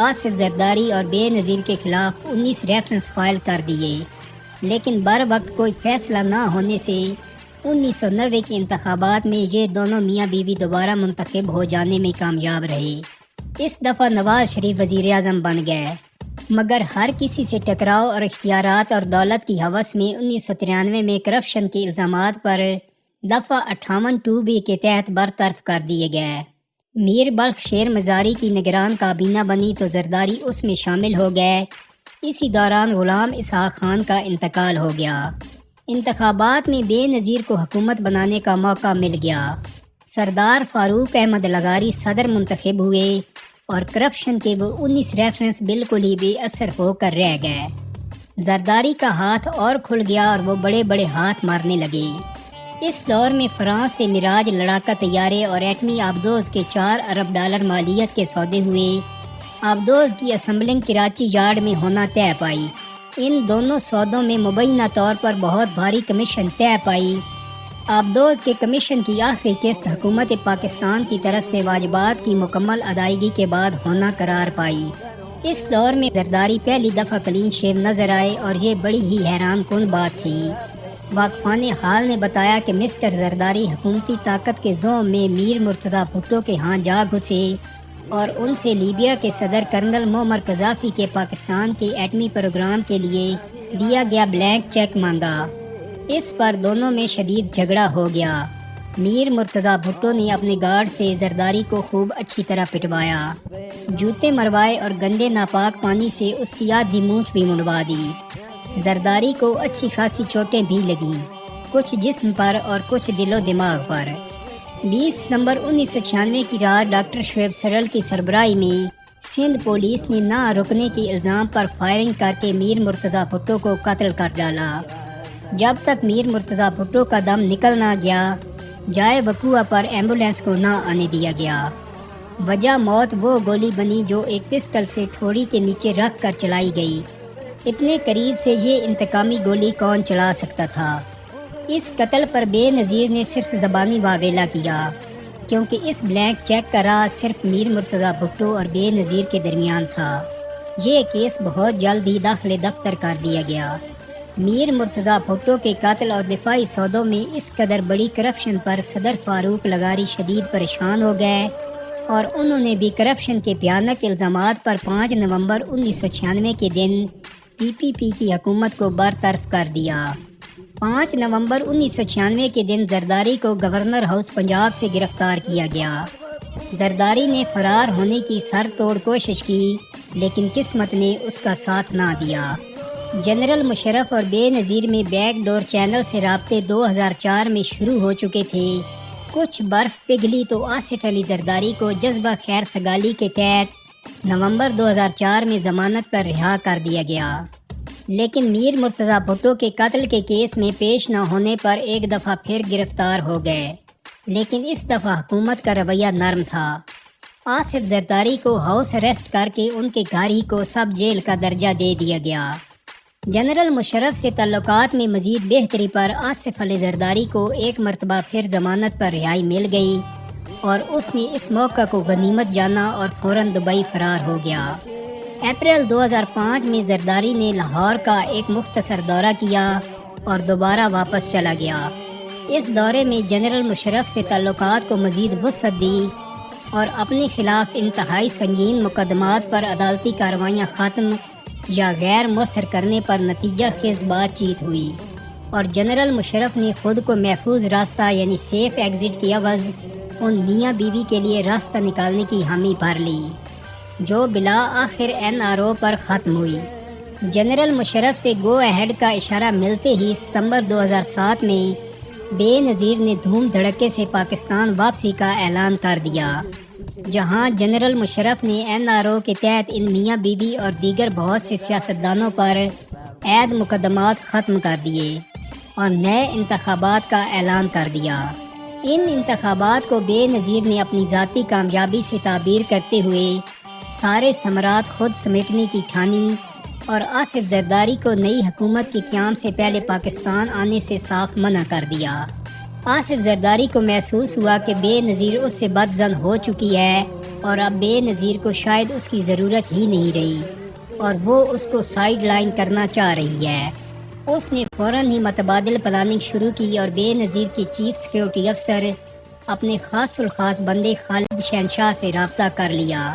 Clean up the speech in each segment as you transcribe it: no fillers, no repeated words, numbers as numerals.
آصف زرداری اور بے نظیر کے خلاف 19 ریفرنس فائل کر دیے، لیکن بر وقت کوئی فیصلہ نہ ہونے سے 1990 کے انتخابات میں یہ دونوں میاں بیوی دوبارہ منتخب ہو جانے میں کامیاب رہے۔ اس دفعہ نواز شریف وزیر اعظم بن گئے، مگر ہر کسی سے ٹکراؤ اور اختیارات اور دولت کی ہوس میں 1993 میں کرپشن کے الزامات پر دفعہ 58(2)B کے تحت برطرف کر دیے گئے۔ میر بلخ شیر مزاری کی نگران کابینہ بنی تو زرداری اس میں شامل ہو گئے۔ اسی دوران غلام اسحاق خان کا انتقال ہو گیا۔ انتخابات میں بے نظیر کو حکومت بنانے کا موقع مل گیا۔ سردار فاروق احمد لغاری صدر منتخب ہوئے اور کرپشن کے وہ 19 ریفرنس بالکل ہی بے اثر ہو کر رہ گئے۔ زرداری کا ہاتھ اور کھل گیا اور وہ بڑے بڑے ہاتھ مارنے لگے۔ اس دور میں فرانس سے مراج لڑاکا طیارے اور ایٹمی آبدوز کے 4 ارب ڈالر مالیت کے سودے ہوئے۔ آبدوز کی اسمبلنگ کراچی یارڈ میں ہونا طے پائی۔ ان دونوں سودوں میں مبینہ طور پر بہت بھاری کمیشن طے پائی۔ آبدوز کے کمیشن کی آخری قسط حکومت پاکستان کی طرف سے واجبات کی مکمل ادائیگی کے بعد ہونا قرار پائی۔ اس دور میں زرداری پہلی دفعہ کلین شیو نظر آئے اور یہ بڑی ہی حیران کن بات تھی۔ واقفان حال نے بتایا کہ مسٹر زرداری حکومتی طاقت کے زوم میں میر مرتضیٰ بھٹو کے ہاں جا گھسے اور ان سے لیبیا کے صدر کرنل معمر قذافی کے پاکستان کے ایٹمی پروگرام کے لیے دیا گیا بلینک چیک مانگا۔ اس پر دونوں میں شدید جھگڑا ہو گیا۔ میر مرتضیٰ بھٹو نے اپنے گارڈ سے زرداری کو خوب اچھی طرح پٹوایا، جوتے مروائے اور گندے ناپاک پانی سے اس کی آدھی مونچھ بھی منڈوا دی۔ زرداری کو اچھی خاصی چوٹیں بھی لگیں، کچھ جسم پر اور کچھ دل و دماغ پر۔ 20 نومبر 1996 کی رات ڈاکٹر شعیب سرل کی سربراہی میں سندھ پولیس نے نہ رکنے کے الزام پر فائرنگ کر کے میر مرتضیٰ بھٹو کو قتل کر ڈالا۔ جب تک میر مرتضیٰ بھٹو کا دم نکل نہ گیا، جائے وقوع پر ایمبولینس کو نہ آنے دیا گیا۔ وجہ موت وہ گولی بنی جو ایک پسٹل سے ٹھوڑی کے نیچے رکھ کر چلائی گئی۔ اتنے قریب سے یہ انتقامی گولی کون چلا سکتا تھا؟ اس قتل پر بے نظیر نے صرف زبانی واویلا کیا، کیونکہ اس بلینک چیک کا راز صرف میر مرتضیٰ بھٹو اور بے نظیر کے درمیان تھا۔ یہ کیس بہت جلد ہی داخل دفتر کر دیا گیا۔ میر مرتضیٰ بھٹو کے قتل اور دفاعی سودوں میں اس قدر بڑی کرپشن پر صدر فاروق لغاری شدید پریشان ہو گئے اور انہوں نے بھی کرپشن کے بھیانک الزامات پر 5 نومبر 1996 کے دن PPP کی حکومت کو برطرف کر دیا۔ 5 نومبر 1996 کے دن زرداری کو گورنر ہاؤس پنجاب سے گرفتار کیا گیا۔ زرداری نے فرار ہونے کی سر توڑ کوشش کی، لیکن قسمت نے اس کا ساتھ نہ دیا۔ جنرل مشرف اور بے نظیر میں بیک ڈور چینل سے رابطے 2004 میں شروع ہو چکے تھے۔ کچھ برف پگھلی تو آصف علی زرداری کو جذبہ خیر سگالی کے تحت نومبر 2004 میں ضمانت پر رہا کر دیا گیا، لیکن میر مرتضیٰ بھٹو کے قتل کے کیس میں پیش نہ ہونے پر ایک دفعہ پھر گرفتار ہو گئے، لیکن اس دفعہ حکومت کا رویہ نرم تھا۔ آصف زرداری کو ہاؤس اریسٹ کر کے ان کے گھر ہی کو سب جیل کا درجہ دے دیا گیا۔ جنرل مشرف سے تعلقات میں مزید بہتری پر آصف علی زرداری کو ایک مرتبہ پھر ضمانت پر رہائی مل گئی اور اس نے اس موقع کو غنیمت جانا اور فوراً دبئی فرار ہو گیا۔ اپریل 2005 میں زرداری نے لاہور کا ایک مختصر دورہ کیا اور دوبارہ واپس چلا گیا۔ اس دورے میں جنرل مشرف سے تعلقات کو مزید وسعت دی اور اپنے خلاف انتہائی سنگین مقدمات پر عدالتی کارروائیاں ختم یا غیر مؤثر کرنے پر نتیجہ خیز بات چیت ہوئی اور جنرل مشرف نے خود کو محفوظ راستہ یعنی سیف ایگزٹ کی عوض ان میاں بیوی کے لیے راستہ نکالنے کی حامی بھر لی، جو بلا آخر NRO پر ختم ہوئی۔ جنرل مشرف سے گو اہیڈ کا اشارہ ملتے ہی ستمبر 2007 میں بے نظیر نے دھوم دھڑکے سے پاکستان واپسی کا اعلان کر دیا، جہاں جنرل مشرف نے NRO کے تحت ان میاں بیوی اور دیگر بہت سے سیاستدانوں پر عائد مقدمات ختم کر دیے اور نئے انتخابات کا اعلان کر دیا۔ ان انتخابات کو بے نظیر نے اپنی ذاتی کامیابی سے تعبیر کرتے ہوئے سارے ثمرات خود سمیٹنے کی ٹھانی اور آصف زرداری کو نئی حکومت کے قیام سے پہلے پاکستان آنے سے صاف منع کر دیا۔ آصف زرداری کو محسوس ہوا کہ بے نظیر اس سے بدظن ہو چکی ہے اور اب بے نظیر کو شاید اس کی ضرورت ہی نہیں رہی اور وہ اس کو سائیڈ لائن کرنا چاہ رہی ہے۔ اس نے فوراً ہی متبادل پلاننگ شروع کی اور بے نظیر کے چیف سیکیورٹی افسر اپنے خاص الخاص بندے خالد شہنشاہ سے رابطہ کر لیا۔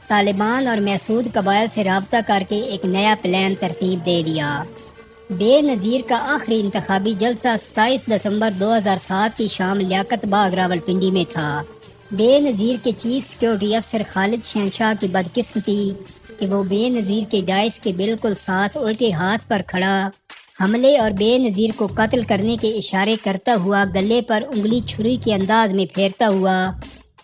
طالبان اور محسود قبائل سے رابطہ کر کے ایک نیا پلان ترتیب دے لیا۔ بے نظیر کا آخری انتخابی جلسہ 27 دسمبر 2007 کی شام لیاقت باغ راولپنڈی میں تھا۔ بے نظیر کے چیف سیکیورٹی افسر خالد شہنشاہ کی بدقسمتی کہ وہ بے نظیر کے ڈائس کے بالکل ساتھ الٹے ہاتھ پر کھڑا حملے اور بے نظیر کو قتل کرنے کے اشارے کرتا ہوا گلے پر انگلی چھری کے انداز میں پھیرتا ہوا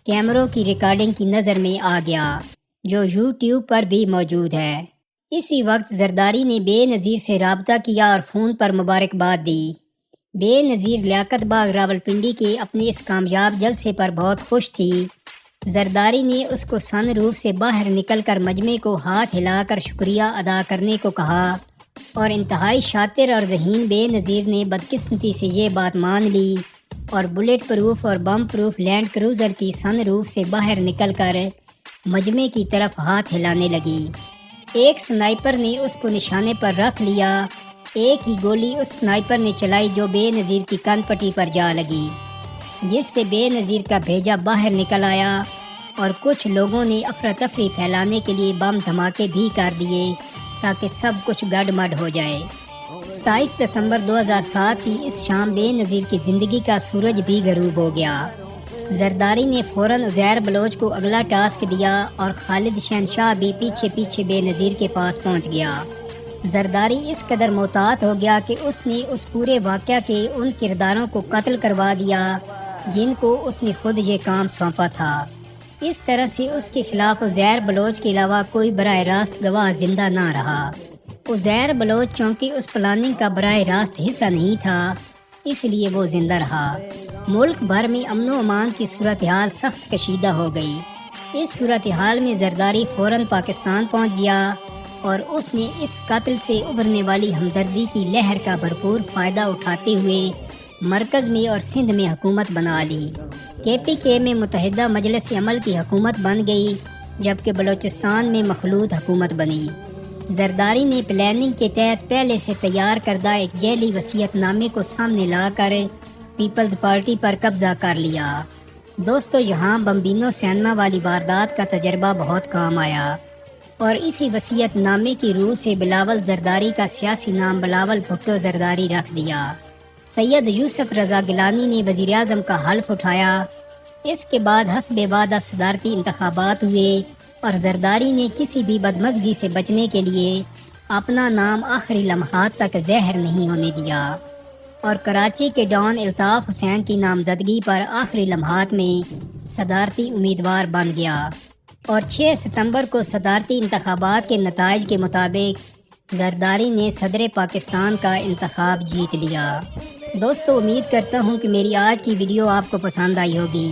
کیمروں کی ریکارڈنگ کی نظر میں آ گیا، جو یوٹیوب پر بھی موجود ہے۔ اسی وقت زرداری نے بے نظیر سے رابطہ کیا اور فون پر مبارکباد دی۔ بے نظیر لیاقت باغ راولپنڈی کے اپنے اس کامیاب جلسے پر بہت خوش تھی۔ زرداری نے اس کو سن روف سے باہر نکل کر مجمع کو ہاتھ ہلا کر شکریہ ادا کرنے کو کہا اور انتہائی شاطر اور ذہین بے نظیر نے بدقسمتی سے یہ بات مان لی اور بلیٹ پروف اور بم پروف لینڈ کروزر کی سن روف سے باہر نکل کر مجمع کی طرف ہاتھ ہلانے لگی۔ ایک سنائپر نے اس کو نشانے پر رکھ لیا۔ ایک ہی گولی اس سنائپر نے چلائی جو بے نظیر کی کان پٹی پر جا لگی، جس سے بے نظیر کا بھیجا باہر نکل آیا اور کچھ لوگوں نے افراتفری پھیلانے کے لیے بم دھماکے بھی کر دیے تاکہ سب کچھ گڈ-مڈ ہو جائے۔ 27 دسمبر 2007 کی اس شام بے نظیر کی زندگی کا سورج بھی غروب ہو گیا۔ زرداری نے فوراً عزیر بلوچ کو اگلا ٹاسک دیا اور خالد شہنشاہ بھی پیچھے پیچھے بے نظیر کے پاس پہنچ گیا۔ زرداری اس قدر محتاط ہو گیا کہ اس نے اس پورے واقعہ کے ان کرداروں کو قتل کروا دیا جن کو اس نے خود یہ کام سونپا تھا۔ اس طرح سے اس کے خلاف عزیر بلوچ کے علاوہ کوئی براہ راست گواہ زندہ نہ رہا۔ عزیر بلوچ چونکہ اس پلاننگ کا براہ راست حصہ نہیں تھا، اس لیے وہ زندہ رہا۔ ملک بھر میں امن و امان کی صورتحال سخت کشیدہ ہو گئی۔ اس صورتحال میں زرداری فوراً پاکستان پہنچ گیا اور اس نے اس قتل سے ابھرنے والی ہمدردی کی لہر کا بھرپور فائدہ اٹھاتے ہوئے مرکز میں اور سندھ میں حکومت بنا لی۔ KPK میں متحدہ مجلس عمل کی حکومت بن گئی جبکہ بلوچستان میں مخلوط حکومت بنی۔ زرداری نے پلاننگ کے تحت پہلے سے تیار کردہ ایک ذیلی وصیت نامے کو سامنے لا کر پیپلز پارٹی پر قبضہ کر لیا۔ دوستو، یہاں بمبینو سینما والی واردات کا تجربہ بہت کام آیا اور اسی وصیت نامے کی روح سے بلاول زرداری کا سیاسی نام بلاول بھٹو زرداری رکھ دیا۔ سید یوسف رضا گیلانی نے وزیر اعظم کا حلف اٹھایا۔ اس کے بعد حسب وعدہ صدارتی انتخابات ہوئے اور زرداری نے کسی بھی بدمزگی سے بچنے کے لیے اپنا نام آخری لمحات تک زہر نہیں ہونے دیا اور کراچی کے ڈان الطاف حسین کی نامزدگی پر آخری لمحات میں صدارتی امیدوار بن گیا اور 6 ستمبر کو صدارتی انتخابات کے نتائج کے مطابق زرداری نے صدر پاکستان کا انتخاب جیت لیا۔ دوستو، امید کرتا ہوں کہ میری آج کی ویڈیو آپ کو پسند آئی ہوگی۔